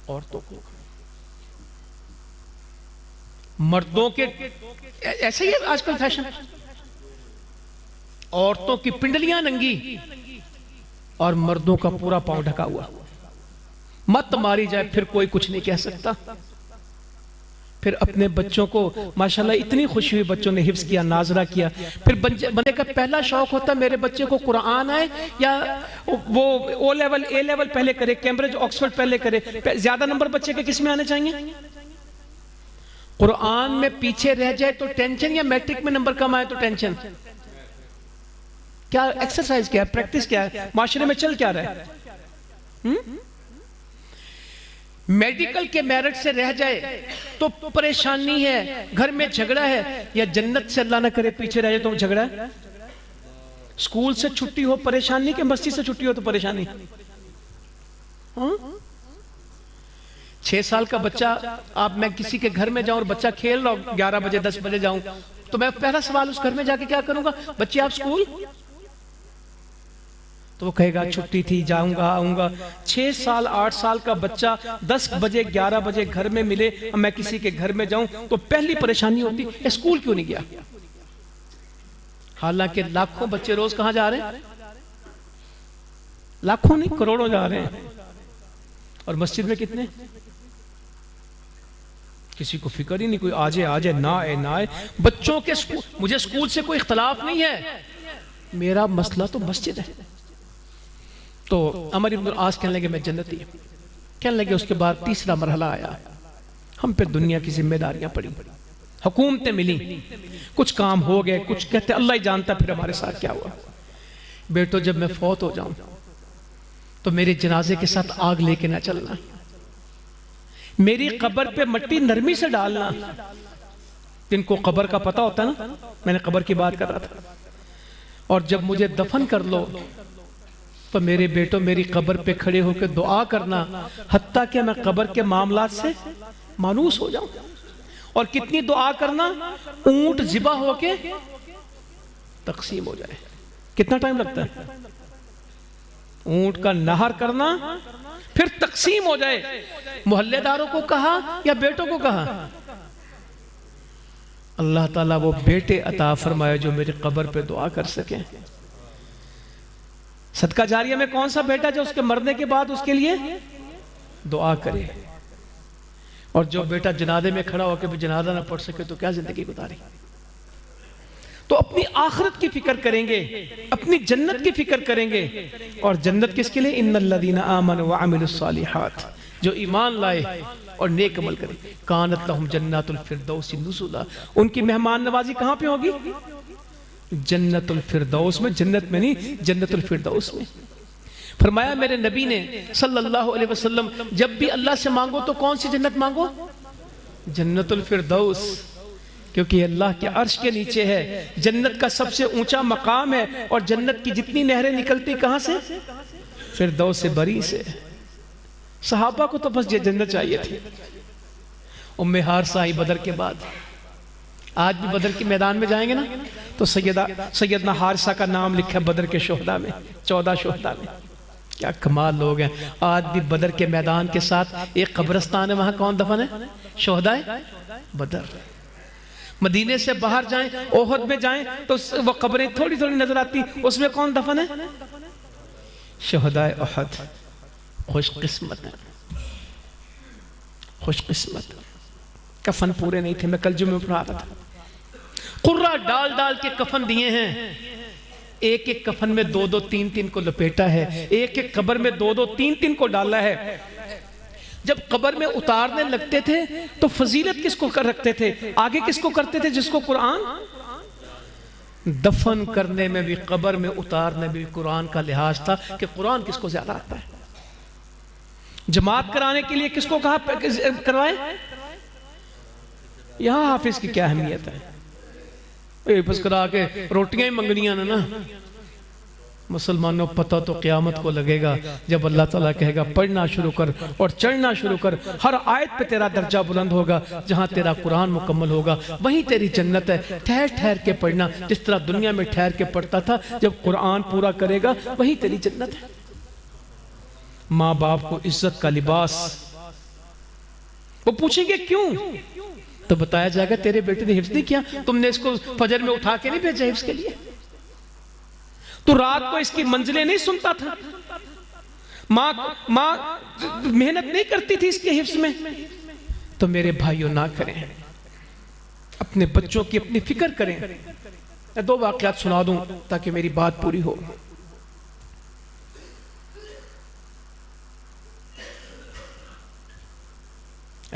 عورتوں کو۔ مردوں کے ایسے ہی آج کل فیشن، عورتوں کی پنڈلیاں ننگی اور مردوں کا پورا پاؤں ڈھکا ہوا، مت ماری جائے پھر کوئی کچھ نہیں کہہ سکتا۔ پھر اپنے بچوں کو ماشاءاللہ اتنی خوشی ہوئی، بچوں نے حفظ کیا، ناظرہ کیا، پھر بندے کا پہلا شوق ہوتا ہے میرے بچے کو قرآن آئے، یا وہ او لیول اے لیول پہلے کرے، کیمبرج آکسفورڈ پہلے کرے۔ زیادہ نمبر بچے کے کس میں آنے چاہیے؟ قرآن میں پیچھے رہ جائے تو ٹینشن، یا میٹرک میں نمبر کم آئے تو ٹینشن؟ کیا ایکسرسائز کیا ہے، پریکٹس کیا ہے، معاشرے میں چل کیا رہا ہے؟ میڈیکل کے میرٹ سے رہ جائے تو پریشانی ہے، گھر میں جھگڑا ہے، یا جنت سے اللہ نہ کرے پیچھے رہ جائے تو جھگڑا ہے؟ سکول سے چھٹی ہو پریشانی، کہ مسجد سے چھٹی ہو تو پریشانی؟ 6 سال کا بچہ، آپ میں کسی کے گھر میں جاؤں اور بچہ کھیل رہا ہوں 11 بجے 10 بجے جاؤں تو میں پہلا سوال اس گھر میں جا کے کیا کروں گا؟ بچے آپ سکول؟ تو وہ کہے گا چھٹی تھی، جاؤں گا آؤں گا۔ 6 سال 8 سال کا بچہ 10 بجے 11 بجے گھر میں ملے، میں کسی کے گھر میں جاؤں تو پہلی پریشانی ہوتی ہے اسکول کیوں نہیں گیا؟ حالانکہ لاکھوں بچے روز کہاں جا رہے ہیں؟ لاکھوں نہیں، کروڑوں جا رہے ہیں۔ اور مسجد میں کتنے؟ کسی کو فکر ہی نہیں، کوئی آ جائے نہ آئے. بچوں کے مجھے اسکول سے کوئی اختلاف نہیں ہے، میرا مسئلہ تو مسجد ہے. تو عمر بن العاص کہنے لگے میں جنتی ہوں. کہنے لگے اس کے بعد تیسرا مرحلہ آیا، ہم پہ دنیا کی ذمہ داریاں پڑی، حکومتیں ملی، کچھ کام ہو گئے، کچھ کہتے اللہ ہی جانتا پھر ہمارے ساتھ کیا ہوا. بیٹو جب میں فوت ہو جاؤں تو میرے جنازے کے ساتھ آگ لے کے نہ چلنا، میری قبر پہ مٹی نرمی سے ڈالنا. جن کو قبر کا پتہ ہوتا ہے نا، میں نے قبر کی بات کر رہا تھا. اور جب مجھے دفن کر لو تو میرے بیٹوں میری قبر پہ کھڑے ہو کے دعا کرنا، حتیٰ کہ میں قبر کے معاملات سے مانوس ہو جاؤں. اور کتنی دعا کرنا، اونٹ ذبح ہو کے تقسیم ہو جائے. کتنا ٹائم لگتا ہے؟ اونٹ کا نہر کرنا پھر تقسیم ہو جائے. محلے داروں کو کہا یا بیٹوں کو کہا؟ اللہ تعالیٰ وہ بیٹے عطا فرمائے جو میری قبر پہ دعا کر سکیں. صدقہ جاریہ میں کون سا بیٹا جو اس کے مرنے کے بعد اس کے لیے دعا کرے؟ اور جو بیٹا جنازے میں کھڑا ہو کے بھی جنازہ نہ پڑھ سکے تو کیا زندگی گزاری؟ تو اپنی آخرت کی فکر کریں گے، اپنی جنت کی فکر کریں گے. اور جنت کس کے لیے؟ ان الذین آمنوا وعملوا الصالحات، جو ایمان لائے اور نیک عمل کرے. کانت لہم جنات الفردوس نزلا، ان کی مہمان نوازی کہاں پہ ہوگی؟ جنت الفردوس میں. جنت میں نہیں، جنت الفردوس میں. فرمایا میرے نبی نے صلی اللہ علیہ وسلم جب بھی اللہ سے مانگو تو کون سی جنت مانگو؟ جنت الفردوس، کیونکہ اللہ کے عرش کے نیچے ہے، جنت کا سب سے اونچا مقام ہے. اور جنت کی جتنی نہریں نکلتی کہاں سے؟ فردوس بری سے. صحابہ کو تو بس یہ جنت چاہیے تھی. ام حارثہ آئی بدر کے بعد. آج بھی بدر کے میدان میں جائیں گے نا تو سیدنا حارثہ کا نام لکھا ہے بدر کے شہداء میں، 14 شہداء میں. کیا کمال لوگ ہیں. آج بھی بدر کے میدان کے ساتھ ایک قبرستان ہے، وہاں کون دفن ہے؟ شہداء بدر. مدینے سے باہر جائیں، احد میں جائیں تو وہ قبریں تھوڑی تھوڑی نظر آتی، اس میں کون دفن ہے؟ شہداء احد. خوش قسمت ہے، خوش قسمت. کفن پورے نہیں تھے، میں کل جمعہ میں پڑھا رہا تھا. قرہ ڈال ڈال کے کفن دیے ہیں. ایک ایک کفن میں 2-2 3-3 کو لپیٹا ہے، ایک ایک قبر میں 2-2 3-3 کو ڈالا ہے. جب قبر میں اتارنے لگتے تھے تو فضیلت کس کو کر رکھتے تھے؟ آگے کس کو کرتے تھے؟ جس کو قرآن. دفن کرنے میں بھی قبر میں اتارنے میں بھی قرآن کا لحاظ تھا کہ قرآن کس کو زیادہ آتا ہے. جماعت کرانے کے لیے کس کو کہا کروائے؟ یہاں حافظ کی کیا اہمیت ہے؟ بس کرا کے روٹیاں ہی منگنیاں نا. مسلمانوں پتہ تو قیامت کو لگے گا جب اللہ تعالیٰ کہے گا پڑھنا شروع کر اور چڑھنا شروع کر. ہر آیت پہ تیرا درجہ بلند ہوگا. جہاں تیرا قرآن مکمل ہوگا وہیں تیری جنت ہے. ٹھہر ٹھہر کے پڑھنا، جس طرح دنیا میں ٹھہر کے پڑھتا تھا، جب قرآن پورا کرے گا وہیں تیری جنت ہے. ماں باپ کو عزت کا لباس. وہ پوچھیں گے کیوں؟ تو بتایا جائے گا تیرے بیٹے نے حفظ نہیں کیا، تم نے اس کو فجر میں اٹھا کے نہیں بھیجا حفظ کے لیے. تو رات کو اس کی منزلیں نہیں سنتا تھا، ماں محنت نہیں کرتی تھی اس کے حفظ میں. تو میرے بھائیوں نہ کریں، اپنے بچوں کی اپنی فکر کریں. میں 2 واقعات سنا دوں تاکہ میری بات پوری ہو.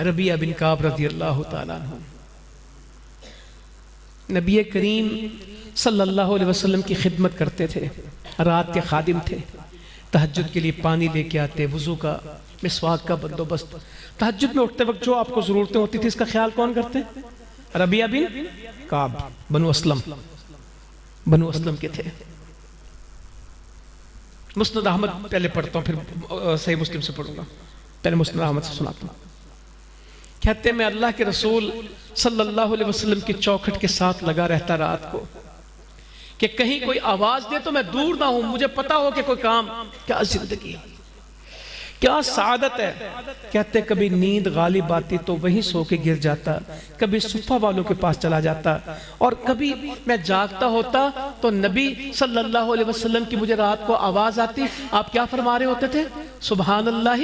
ربیعہ بن کعب رضی اللہ تعالیٰ عنہ نبی کریم صلی اللہ علیہ وسلم کی خدمت کرتے تھے. رات کے خادم تھے. تہجد کے لیے پانی لے کے آتے، وضو کا، مسواک کا بندوبست. تہجد میں اٹھتے وقت جو آپ کو ضرورتیں ہوتی تھی اس کا خیال کون کرتے؟ ربیعہ بن کعب بنو اسلم کے تھے. مسند احمد پہلے پڑھتا ہوں پھر صحیح مسلم سے پڑھوں گا. پہلے مسند احمد سے سناتا ہوں. کہتے میں اللہ کے رسول صلی اللہ علیہ وسلم کی چوکھٹ کے ساتھ لگا رہتا رات کو کہ کہیں کوئی آواز دے تو میں دور نہ ہوں، مجھے پتا ہو کہ کوئی کام. کیا زندگی، کیا سعادت ہے. کہتے کبھی نیند غالب آتی تو وہیں سو کے گر جاتا، کبھی صفہ والوں کے پاس چلا جاتا، اور کبھی میں جاگتا ہوتا تو نبی صلی اللہ علیہ وسلم کی مجھے رات کو آواز آتی. آپ کیا فرما رہے ہوتے تھے؟ سبحان اللہ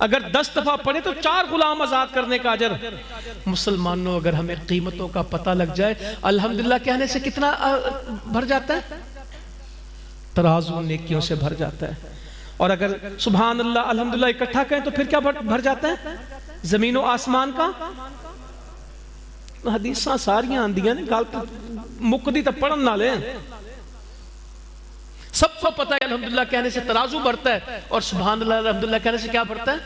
اگر 10 دفعہ پڑھے تو 4 غلام آزاد کرنے کا اجر۔ مسلمانوں اگر ہمیں قیمتوں کا پتہ لگ جائے، الحمدللہ کہنے سے کتنا بھر جاتا ہے؟ ترازو نیکیوں سے بھر جاتا ہے۔ اور اگر سبحان اللہ الحمدللہ اکٹھا کہیں تو پھر کیا بھر جاتا ہے؟ زمین و آسمان کا۔ حدیثاں ساریاں آندیاں نے، گال مقدی تا پڑھن نہ لیں، سب کو پتہ ہے الحمدللہ کہنے سے ترازو بڑھتا ہے، اور سبحان اللہ الحمدللہ کہنے سے کیا بڑھتا ہے؟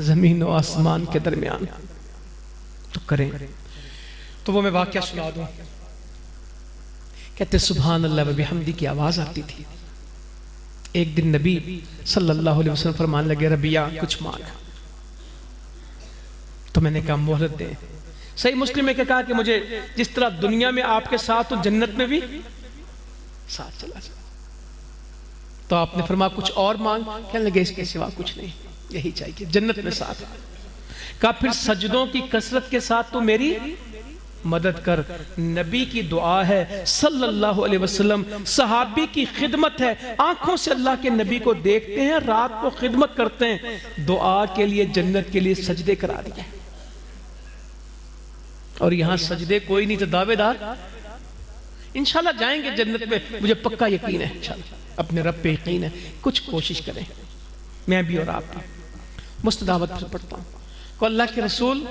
زمین و آسمان کے درمیان۔ تو کریں۔ تو وہ میں واقعہ سنا دوں، کہتے سبحان اللہ و بحمدی کی آواز آتی تھی۔ ایک دن نبی صلی اللہ علیہ وسلم فرمانے لگے ربیہ کچھ مانگ، تو میں نے کہا مہلت دیں۔ صحیح مسلم میں کہا کہ مجھے جس طرح دنیا میں آپ کے ساتھ تو جنت میں بھی ساتھ چلا جائے۔ تو آپ نے فرمایا کچھ اور مانگ، کہنے لگے اس کے سوا کچھ نہیں، یہی چاہیے جنت میں ساتھ۔ کہا پھر سجدوں کی کثرت کے ساتھ تو میری مدد کر۔ نبی کی دعا ہے صلی اللہ علیہ وسلم، صحابی کی خدمت ہے، آنکھوں سے اللہ کے نبی کو دیکھتے ہیں، رات کو خدمت کرتے ہیں، دعا کے لیے جنت کے لیے سجدے کرا دیے۔ اور یہاں سجدے کوئی نہیں تو دعوے دار انشاءاللہ جائیں گے جنت میں، مجھے پکا یقین ہے انشاءاللہ، اپنے رب پہ یقین ہے۔ کچھ کوشش کریں، میں بھی اور آپ بھی۔ مستدعوت پھر پڑھتا ہوں کہ اللہ کے رسول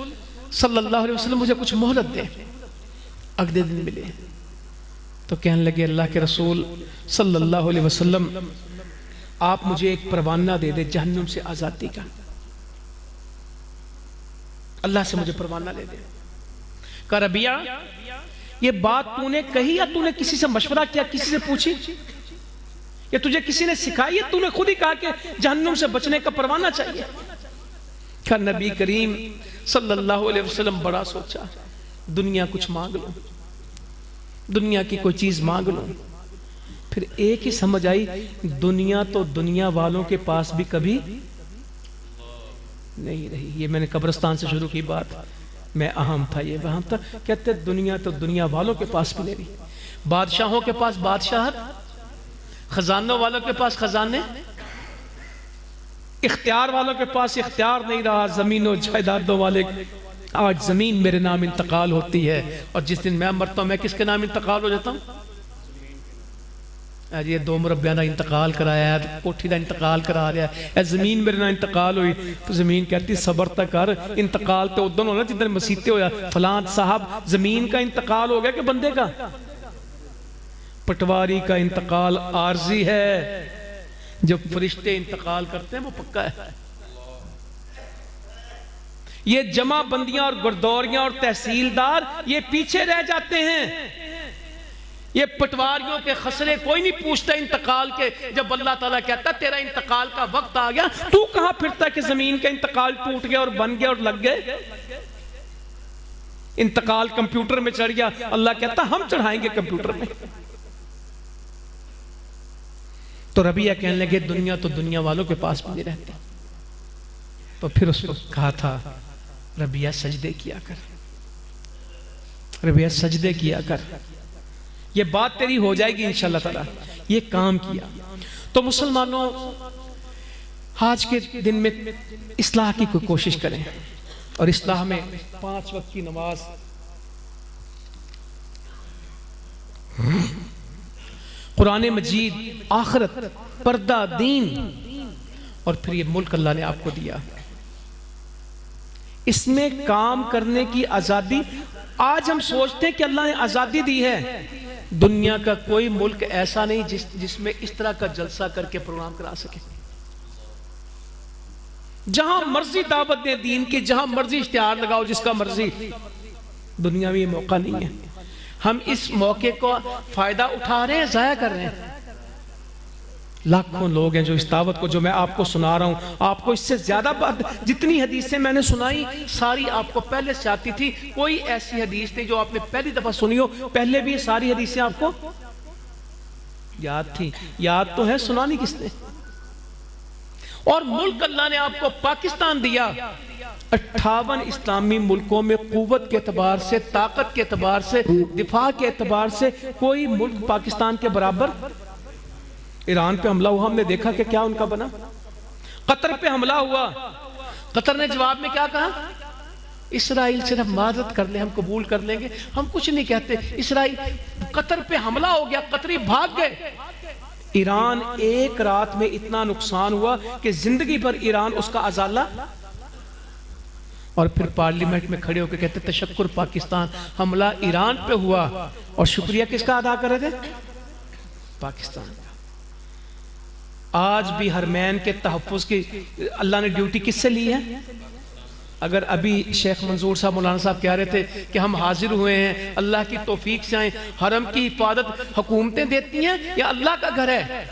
صلی اللہ علیہ وسلم مجھے کچھ مہلت دے۔ اگلے دن ملے تو کہنے لگے اللہ کے رسول صلی اللہ علیہ وسلم آپ مجھے ایک پروانہ دے دے جہنم سے آزادی کا، اللہ سے مجھے پروانہ لے دے۔ کہا ربیہ یہ بات تو نے کہی یا تو نے کسی سے مشورہ کیا، کسی سے پوچھی، یا تجھے کسی نے سکھائی ہے، تو نے خود ہی کہا کہ جہنم سے بچنے کا پروانہ چاہیے؟ کہا نبی کریم صلی اللہ علیہ وسلم بڑا سوچا، دنیا کچھ مانگ لوں، دنیا کی کوئی چیز مانگ لوں۔ پھر ایک ہی سمجھ آئی، دنیا تو دنیا والوں کے پاس بھی کبھی نہیں رہی۔ یہ میں نے قبرستان سے شروع کی بات، میں اہم تھا، یہ وہاں تھا۔ کہتے دنیا تو دنیا والوں کے پاس بھی نہیں رہی، بادشاہوں کے پاس بادشاہت، خزانوں والوں کے پاس خزانے، اختیار والوں کے پاس اختیار نہیں رہا، زمین و جائیدادوں والے۔ آج زمین میرے نام انتقال ہوتی ہے، اور جس دن میں مرتا ہوں میں کس کے نام انتقال ہو جاتا ہوں؟ آج یہ 2 مربعہ دا انتقال کرایا ہے، کوٹھی دا انتقال کرا رہا ہے، اے زمین میرے نام انتقال ہوئی۔ تو زمین کہتی صبر تک کر، انتقال تو ادھر ہونا جدھر مسیطے ہویا، فلان صاحب زمین کا انتقال ہو گیا کہ بندے کا؟ پٹواری کا انتقال عارضی ہے، جو فرشتے انتقال کرتے ہیں وہ پکا ہے۔ یہ جمع بندیاں اور گردوریاں اور تحصیلدار یہ پیچھے رہ جاتے ہیں، یہ پٹواریوں کے خسرے کوئی نہیں پوچھتا انتقال کے۔ جب اللہ تعالیٰ کہتا تیرا انتقال کا وقت آ گیا، تو کہاں پھرتا کہ زمین کا انتقال ٹوٹ گیا اور بن گیا اور لگ گئے؟ انتقال کمپیوٹر میں چڑھ گیا، اللہ کہتا ہم چڑھائیں گے کمپیوٹر میں۔ تو ربیہ کہنے لگے دنیا تو دنیا والوں کے پاس بھی نہیں رہتی۔ تو پھر اس کو کہا تھا ربیہ سجدے کیا کر، ربیہ سجدے کیا کر، یہ بات تیری ہو جائے گی انشاءاللہ تعالی۔ یہ کام کیا۔ تو مسلمانوں آج کے دن میں اصلاح کی کوئی کوشش کریں، اور اصلاح میں 5 وقت کی نماز، قرآن مجید، آخرت، پردہ، دین، اور پھر یہ ملک اللہ نے آپ کو دیا، اس میں کام کرنے کی آزادی۔ آج ہم سوچتے ہیں کہ اللہ نے آزادی دی ہے، دنیا کا کوئی ملک ایسا نہیں جس میں اس طرح کا جلسہ کر کے پروگرام کرا سکے۔ جہاں مرضی دعوت دیں دین کی، جہاں مرضی اشتہار لگاؤ جس کا مرضی، دنیا میں یہ موقع نہیں ہے۔ ہم اس موقع کو فائدہ اٹھا رہے ہیں، ضائع کر رہے ہیں۔ لاکھوں لوگ ہیں جو اس دعوت کو، جو میں آپ کو سنا رہا ہوں، آپ کو اس سے زیادہ بات، جتنی حدیثیں میں نے سنائی ساری آپ کو پہلے سے آتی تھی، کوئی ایسی حدیث نہیں جو آپ نے پہلی دفعہ سنی ہو۔ پہلے بھی ساری حدیثیں آپ کو یاد تھی، یاد تو ہے، سنا نہیں کس نے۔ اور ملک اللہ نے آپ کو پاکستان دیا، 58 اسلامی ملکوں میں قوت کے اعتبار سے، طاقت کے اعتبار سے، دفاع کے اعتبار سے کوئی ملک پاکستان کے برابر۔ ایران پہ حملہ ہوا، ہم نے دیکھا کہ کیا ان کا بنا۔ قطر پہ حملہ ہوا، قطر نے جواب میں کیا کہا؟ اسرائیل صرف معذرت کر لیں، ہم قبول کر لیں گے، ہم کچھ نہیں کہتے۔ اسرائیل قطر پہ حملہ ہو گیا، قطری بھاگ گئے۔ ایران ایک رات میں اتنا نقصان ہوا کہ زندگی بھر ایران اس کا ازالہ، اور پھر پارلیمنٹ میں کھڑے ہو کے کہتے تشکر پاکستان، حملہ ایران پہ ہوا اور شکریہ کس کا ادا کر رہے تھے؟ پاکستان کا۔ آج بھی حرمین کے تحفظ کی اللہ نے ڈیوٹی کس سے لی ہے؟ اگر ابھی شیخ منظور صاحب مولانا صاحب کہہ رہے تھے کہ ہم حاضر ہوئے ہیں اللہ کی توفیق سے آئیں، حرم کی حفاظت حکومتیں دیتی ہیں یا اللہ کا گھر ہے؟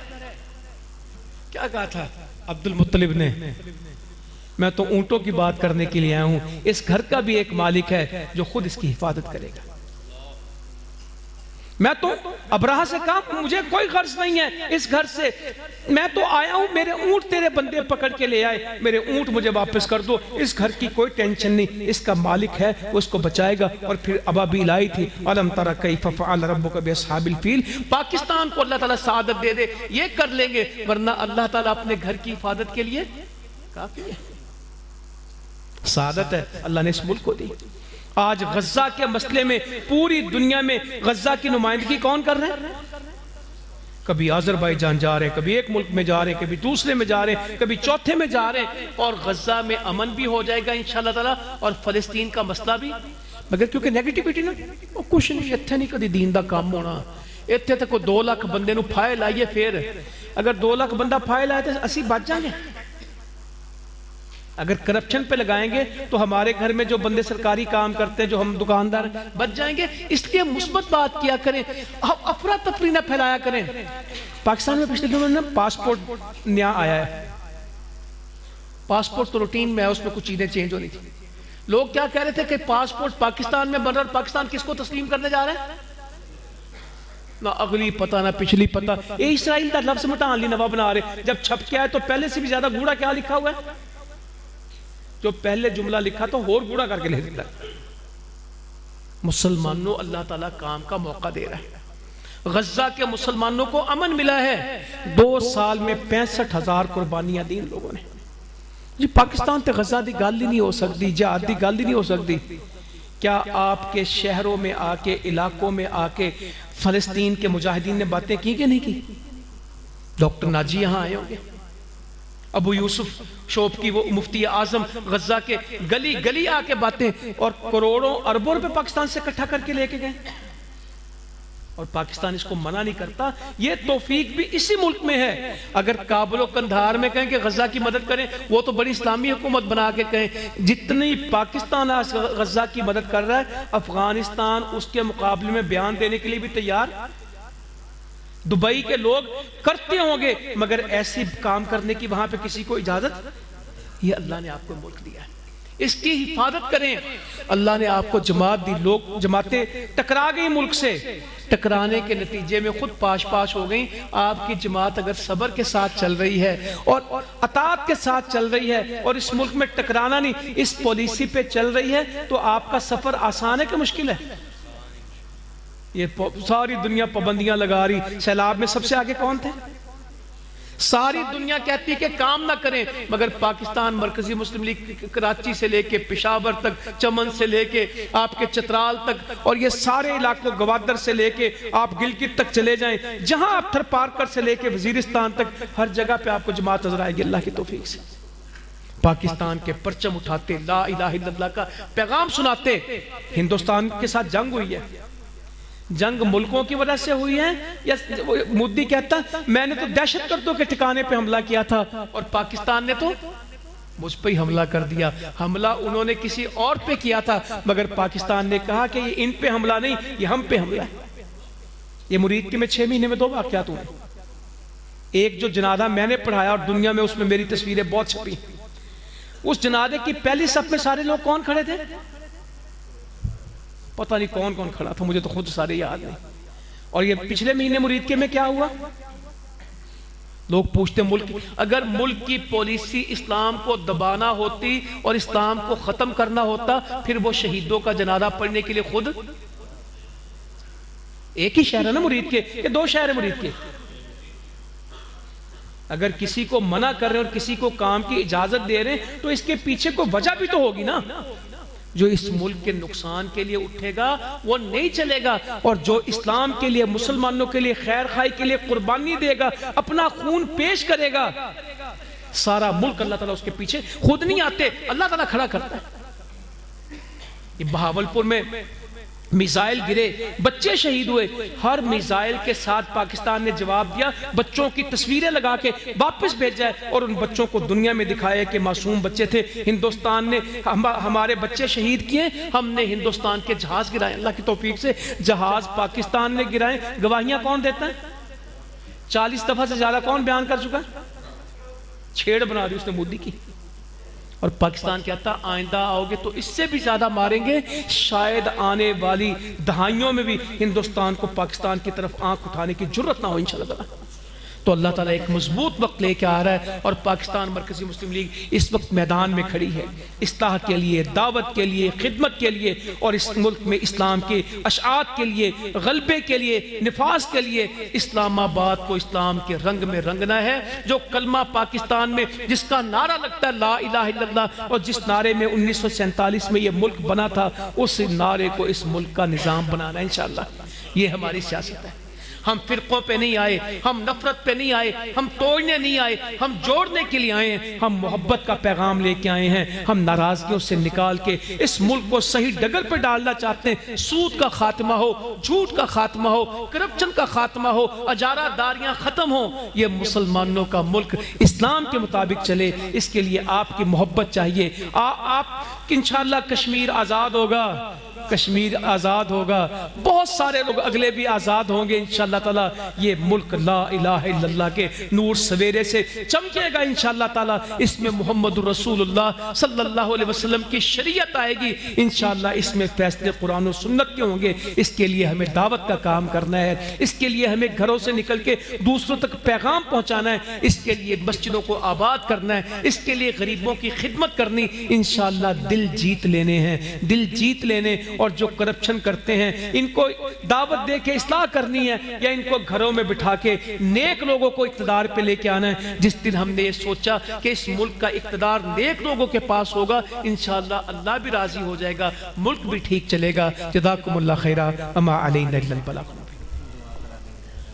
کیا کہا تھا عبد المطلب نے؟ میں تو اونٹوں کی بات کرنے کے لیے آیا ہوں، اس گھر کا بھی ایک مالک ہے جو خود اس کی حفاظت کرے گا۔ میں تو ابراہ سے کہا مجھے کوئی غرض نہیں ہے اس گھر سے، میں تو آیا ہوں، میرے اونٹ تیرے بندے پکڑ کے لے آئے، میرے اونٹ مجھے واپس کر دو، اس گھر کی کوئی ٹینشن نہیں، اس کا مالک ہے وہ اس کو بچائے گا۔ اور پھر ابابیل آئی تھی، أَلَمْ تَرَ كَيْفَ فَعَلَ رَبُّكَ بِأَصْحَابِ الْفِيلِ، پاکستان کو اللہ تعالیٰ سعادت دے دے یہ کر لیں گے، ورنہ اللہ تعالیٰ اپنے گھر کی حفاظت کے لیے کافی ہے۔ سعادت ہے اللہ نے اس ملک کو دی۔ آج غزہ کے مسئلے میں پوری دنیا میں غزہ کی نمائندگی کون کر رہے ہیں؟ کبھی آذربائیجان جا رہے ہیں، کبھی ایک ملک میں جا رہے ہیں، کبھی دوسرے میں جا رہے ہیں، کبھی چوتھے میں جا رہے ہیں، اور غزہ میں امن بھی ہو جائے گا انشاءاللہ تعالیٰ، اور فلسطین کا مسئلہ بھی۔ مگر کیونکہ نیگیٹیوٹی نا کچھ نہیں، اتھے نہیں کدی دین دا کام ہونا، اتھے تک کو 2 لاکھ بندے نو پھائے لائیے، پھر اگر 2 لاکھ بندہ پھائے لائے تو اسی بچ جائیں گے۔ اگر کرپشن پہ لگائیں گے تو ہمارے گھر میں جو بندے سرکاری کام کرتے ہیں، جو ہم دکاندار بچ جائیں گے۔ اس لیے مثبت بات کیا کریں، افراتفری نہ پھیلایا کریں۔ پاکستان میں پچھلے دنوں میں پاسپورٹ نیا آیا ہے، پاسپورٹ تو روٹین میں ہے، اس میں کچھ چیزیں چینج ہونی تھی۔ لوگ کیا کہہ رہے تھے کہ پاسپورٹ پاکستان میں بن رہا، پاکستان کس کو تسلیم کرنے جا رہے ہیں؟ نہ اگلی پتہ نہ پچھلی پتہ، یہ اسرائیل کا لفظ مٹان لی نوا بنا رہے، جب چھپ کے آئے تو پہلے سے بھی زیادہ گوڑا کیا لکھا ہوا ہے؟ جو پہلے جملہ لکھا تو اور گوڑا کر کے لکھ دیتا ہے۔ مسلمانوں اللہ تعالیٰ کام کا موقع دے رہا ہے۔ غزہ کے مسلمانوں کو امن ملا ہے، 2 سال میں 65,000 قربانیاں دیں لوگوں نے۔ جی پاکستان تے غزہ دی گل ہی نہیں ہو سکتی، جہاد دی گل ہی نہیں ہو سکتی۔ کیا آپ کے شہروں میں آ کے، علاقوں میں آ کے فلسطین کے مجاہدین نے باتیں کی کہ نہیں کی؟ ڈاکٹر ناجی یہاں آئے ہوں گے، ابو یوسف شوپ کی وہ مفتی اعظم غزہ کے گلی گلی آ کے باتیں، اور کروڑوں اربوں روپے پاکستان سے اکٹھا کر کے لے کے گئے، اور پاکستان اس کو منع نہیں کرتا۔ یہ توفیق بھی اسی ملک میں ہے۔ اگر کابل و قندھار میں کہیں کہ غزہ کی مدد کریں، وہ تو بڑی اسلامی حکومت بنا کے کہیں، جتنی پاکستان آج غزہ کی مدد کر رہا ہے، افغانستان اس کے مقابلے میں بیان دینے کے لیے بھی تیار۔ دبئی کے لوگ کرتے ہوں گے، مگر ایسی کام کرنے کی وہاں پہ کسی کو اجازت؟ یہ اللہ نے آپ کو ملک دیا ہے، اس کی حفاظت کریں۔ اللہ نے آپ کو جماعت دی، لوگ جماعتیں ٹکرا گئی ملک سے، ٹکرانے کے نتیجے میں خود پاش پاش ہو گئیں۔ آپ کی جماعت اگر صبر کے ساتھ چل رہی ہے اور اطاعت کے ساتھ چل رہی ہے، اور اس ملک میں ٹکرانا نہیں، اس پالیسی پہ چل رہی ہے، تو آپ کا سفر آسان ہے کہ مشکل ہے؟ یہ ساری دنیا پابندیاں لگا رہی، سیلاب میں سب سے آگے کون تھے؟ ساری دنیا کہتی ہے کہ کام نہ کریں، مگر پاکستان مرکزی مسلم لیگ کراچی سے لے کے پشاور تک، چمن سے لے کے آپ کے چترال تک، اور یہ سارے علاقوں گوادر سے لے کے آپ گلگت تک چلے جائیں، جہاں آپ تھر پارکر سے لے کے وزیرستان تک، ہر جگہ پہ آپ کو جماعت نظر آئے گی اللہ کی توفیق سے۔ پاکستان کے پرچم اٹھاتے، لا الہ الا اللہ کا پیغام سناتے۔ ہندوستان کے ساتھ جنگ ہوئی ہے، جنگ ملکوں کی وجہ سے ہوئی ہے، یا مودی کہتا میں نے تو دہشت گردوں کے ٹھکانے پہ حملہ کیا تھا اور پاکستان نے تو مجھ پہ ہی حملہ کر دیا۔ حملہ انہوں نے کسی اور پہ کیا تھا، مگر پاکستان نے کہا کہ یہ ان پہ حملہ نہیں، یہ ہم پہ حملہ ہے۔ یہ مرید کے میں 6 مہینے میں 2 واقعات ہوئے۔ ایک جو جنازہ میں نے پڑھایا اور دنیا میں اس میں میری تصویریں بہت چھپی، اس جنازے کی پہلی صف میں سارے لوگ کون کھڑے تھے؟ پتہ نہیں کون کون کھڑا تھا، مجھے تو خود سارے یاد نہیں۔ اور یہ پچھلے مہینے مرید کے میں کیا ہوا؟ لوگ پوچھتے ملک، اگر ملک کی پالیسی اسلام کو دبانا ہوتی اور اسلام کو ختم کرنا ہوتا، پھر وہ شہیدوں کا جنازہ پڑھنے کے لیے خود، ایک ہی شہر ہے نا مرید کے، یہ 2 شہر ہیں مرید کے، اگر کسی کو منع کر رہے ہیں اور کسی کو کام کی اجازت دے رہے ہیں تو اس کے پیچھے کوئی وجہ بھی تو ہوگی نا. جو اس ملک کے نقصان کے لیے اٹھے گا وہ نہیں چلے گا، اور جو اسلام کے لیے، مسلمانوں کے لیے، خیر خواہی کے لیے قربانی دے گا، اپنا خون پیش کرے گا، سارا ملک اللہ تعالیٰ اس کے پیچھے، خود نہیں آتے، اللہ تعالیٰ کھڑا کرتا ہے. یہ بہاولپور میں میزائل گرے، بچے شہید ہوئے، ہر میزائل کے ساتھ پاکستان نے جواب دیا، بچوں کی تصویریں لگا کے واپس بھیجا ہے اور ان بچوں کو دنیا میں دکھایا کہ معصوم بچے تھے. ہندوستان نے ہمارے بچے شہید کیے، ہم نے ہندوستان کے جہاز گرائے، اللہ کی توفیق سے جہاز پاکستان نے گرائے. گواہیاں کون دیتا ہے؟ 40 دفعہ سے زیادہ کون بیان کر چکا ہے؟ چھیڑ بنا دی اس نے مودی کی. اور پاکستان کہتا آئندہ آؤ گے تو اس سے بھی زیادہ ماریں گے، شاید آنے والی دہائیوں میں بھی ہندوستان کو پاکستان کی طرف آنکھ اٹھانے کی جرت نہ ہو انشاءاللہ. تو اللہ تعالیٰ ایک مضبوط وقت لے کے آ رہا ہے اور پاکستان مرکزی مسلم لیگ اس وقت میدان میں کھڑی ہے، اصلاح کے لیے، دعوت کے لیے، خدمت کے لیے، اور اس ملک میں اسلام کے اشاعت کے لیے، غلبے کے لیے، نفاذ کے لیے. اسلام آباد کو اسلام کے رنگ میں رنگنا ہے. جو کلمہ پاکستان میں جس کا نعرہ لگتا ہے لا الہ الا اللہ، اور جس نعرے میں 1947 میں یہ ملک بنا تھا، اس نعرے کو اس ملک کا نظام بنانا ہے انشاءاللہ. یہ ہماری سیاست ہے. ہم فرقوں پہ نہیں آئے، ہم نفرت پہ نہیں آئے، ہم توڑنے نہیں آئے، ہم جوڑنے کے لیے آئے ہیں. ہم محبت کا پیغام لے کے آئے ہیں. ہم ناراضگیوں سے نکال کے اس ملک کو صحیح ڈگر پہ ڈالنا چاہتے ہیں. سود کا خاتمہ ہو، جھوٹ کا خاتمہ ہو، کرپشن کا خاتمہ ہو، اجارہ داریاں ختم ہو. یہ مسلمانوں کا ملک اسلام کے مطابق چلے. اس کے لیے آپ کی محبت چاہیے. آپ انشاءاللہ کشمیر آزاد ہوگا، کشمیر آزاد ہوگا، بہت سارے لوگ اگلے بھی آزاد ہوں گے انشاءاللہ تعالیٰ. یہ ملک لا الہ الا اللہ کے نور سویرے سے چمکے گا انشاءاللہ تعالیٰ. اس میں محمد رسول اللہ صلی اللہ علیہ وسلم کی شریعت آئے گی انشاءاللہ. اس میں فیصلے قرآن و سنت کے ہوں گے. اس کے لیے ہمیں دعوت کا کام کرنا ہے. اس کے لیے ہمیں گھروں سے نکل کے دوسروں تک پیغام پہنچانا ہے. اس کے لیے مسجدوں کو آباد کرنا ہے. اس کے لیے غریبوں کی خدمت کرنی. انشاءاللہ دل جیت لینے ہیں، دل جیت لینے. اور جو کرپشن کرتے ہیں ان کو دعوت دے کے اصلاح کرنی ہے، یا ان کو گھروں میں بٹھا کے نیک لوگوں کو اقتدار پہ لے کے آنا ہے. جس دن ہم نے یہ سوچا کہ اس ملک کا اقتدار نیک لوگوں کے پاس ہوگا، انشاءاللہ اللہ بھی راضی ہو جائے گا، ملک بھی ٹھیک چلے گا. جزاکم اللہ خیرہ، اما علینا الا البلاغ.